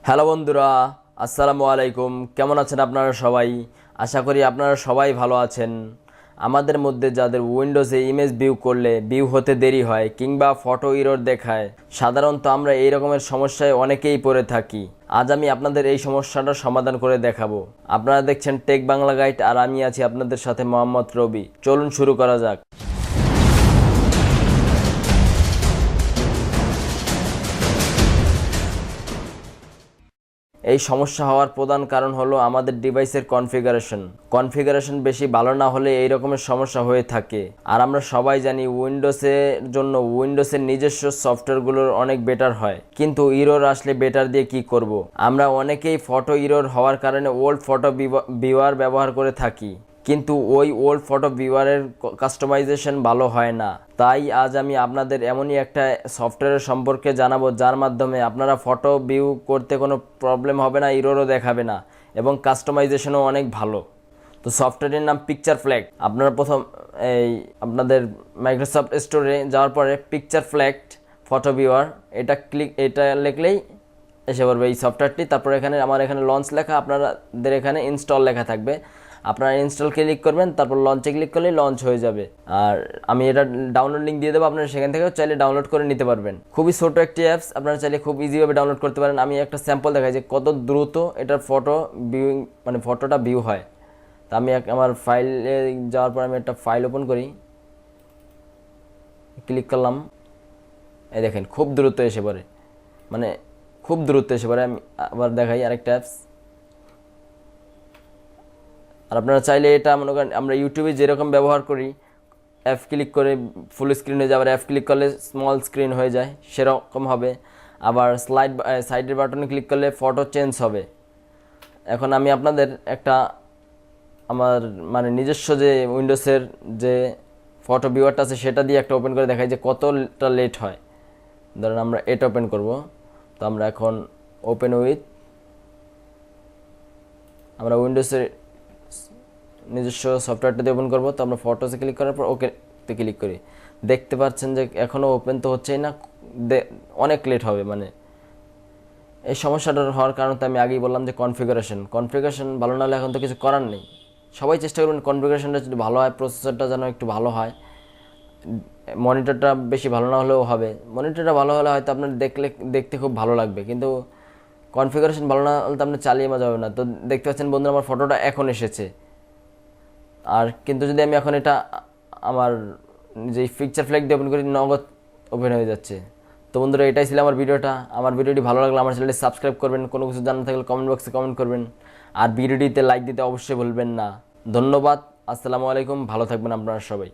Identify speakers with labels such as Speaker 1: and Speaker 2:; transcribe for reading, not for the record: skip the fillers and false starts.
Speaker 1: Hello বন্ধুরা, আসসালামু আলাইকুম। কেমন আছেন আপনারা সবাই? আশা করি আপনারা সবাই ভালো আছেন। আমাদের মধ্যে যাদের উইন্ডোজে ইমেজ ভিউ করলে ভিউ হতে দেরি হয় কিংবা ফটো এরর দেখায়, সাধারণত আমরা এই রকমের সমস্যায় অনেকেই পড়ে থাকি। আজ আমি আপনাদের এই সমস্যাটার সমাধান করে দেখাবো। আপনারা দেখছেন টেক বাংলা গাইড আর আমি আছি আপনাদের সাথে মোহাম্মদ রবি। চলুন শুরু করা যাক। এই সমস্যা হওয়ার প্রধান কারণ হলো আমাদের ডিভাইসের কনফিগারেশন বেশি ভালো না হলে এই রকমের সমস্যা হয়ে থাকে। আর আমরা সবাই জানি উইন্ডোজের নিজস্ব সফটওয়্যারগুলোর অনেক বেটার হয়, কিন্তু ইরর আসলে বেটার দিয়ে কি করব। আমরা অনেকেই ফটো ইরর হওয়ার কারণে ওল্ড ফটো ভিউয়ার ব্যবহার করে থাকি, কিন্তু ওই ওল্ড ফটো ভিউয়ারের কাস্টমাইজেশন ভালো হয় না। তাই আজ আমি আপনাদের এমনই একটা সফটওয়্যারের সম্পর্কে জানাবো যার মাধ্যমে আপনারা ফটো ভিউ করতে কোনো প্রবলেম হবে না, ইররও দেখাবে না এবং কাস্টমাইজেশনও অনেক ভালো। তো সফটওয়্যারের নাম পিকচার ফ্ল্যাগ। আপনারা প্রথম আপনাদের মাইক্রোসফট স্টোরে যাওয়ার পরে পিকচার ফ্ল্যাগ ফটো ভিউয়ার এটা লিখলেই এসে পড়বে এই সফটওয়্যারটি। তারপরে আমার এখানে লঞ্চ লেখা, আপনাদের এখানে ইনস্টল লেখা থাকবে। আপনারা ইনস্টল ক্লিক করবেন, তারপর লঞ্চে ক্লিক করলেই লঞ্চ হয়ে যাবে। আর আমি এটা ডাউনলোড লিঙ্ক দিয়ে দেবো, আপনারা সেখান থেকেও চাইলে ডাউনলোড করে নিতে পারবেন। খুবই ছোট একটি অ্যাপস, আপনারা চাইলে খুব ইজিভাবে ডাউনলোড করতে পারেন। আমি একটা স্যাম্পল দেখাই যে কত দ্রুত এটার ফটোটা ভিউ হয়। তা আমি আমার ফাইলে যাওয়ার পর আমি একটা ফাইল ওপেন করি, ক্লিক করলাম, এই দেখেন খুব দ্রুত এসে পড়ে, খুব দ্রুত এসে পড়ে। আমি আবার দেখাই আরেকটা অ্যাপস। আর আপনারা চাইলে এটা মনে করেন আমরা ইউটিউবে যেরকম ব্যবহার করি, অ্যাপ ক্লিক করে ফুল স্ক্রিন হয়ে যায়, আবার অ্যাপ ক্লিক করলে স্মল স্ক্রিন হয়ে যায়, সেরকম হবে। আবার সাইডের বাটনে ক্লিক করলে ফটো চেঞ্জ হবে। এখন আমি আপনাদের একটা আমার নিজস্ব যে উইন্ডোজের যে ফটো ভিউয়ারটা আছে সেটা দিয়ে একটা ওপেন করে দেখাই যে কতটা লেট হয়। ধরেন আমরা এটা ওপেন করব। তো আমরা এখন ওপেন উইথ আমরা উইন্ডোজের নিজস্ব সফটওয়্যারটা দিয়ে ওপেন করবো। তো আমরা ফটোসে ক্লিক করার পর ওকেতে ক্লিক করি। দেখতে পাচ্ছেন যে এখনও ওপেন তো হচ্ছেই না, অনেক লেট হবে। এই সমস্যাটার হওয়ার কারণ তো আমি আগেই বললাম যে কনফিগারেশন ভালো না হলে এখন তো কিছু করার নেই। সবাই চেষ্টা করবেন কনফিগারেশনটা যদি ভালো হয়, প্রসেসরটা যেন একটু ভালো হয়। মনিটরটা বেশি ভালো না হলেও হবে, মনিটরটা ভালো হলে হয়তো আপনার দেখতে খুব ভালো লাগবে, কিন্তু কনফিগারেশন ভালো না হলে তো আপনি চালিয়ে মজা হবে না। তো দেখতে পাচ্ছেন বন্ধুরা আমার ফটোটা এখন এসেছে। আর কিন্তু যদি আমি এখন এটা আমার যে পিকচার ফ্ল্যাগ দিয়ে ওপেন করি, নগদ ওপেন হয়ে যাচ্ছে। তো বন্ধুরা, এটাই ছিল আমার ভিডিওটা। আমার ভিডিওটি ভালো লাগলে আমার চ্যানেলটি সাবস্ক্রাইব করবেন, কোনো কিছু জানার থাকলে কমেন্ট বক্সে কমেন্ট করবেন, আর ভিডিওটিতে লাইক দিতে অবশ্যই ভুলবেন না। ধন্যবাদ, আসসালামু আলাইকুম, ভালো থাকবেন আপনারা সবাই।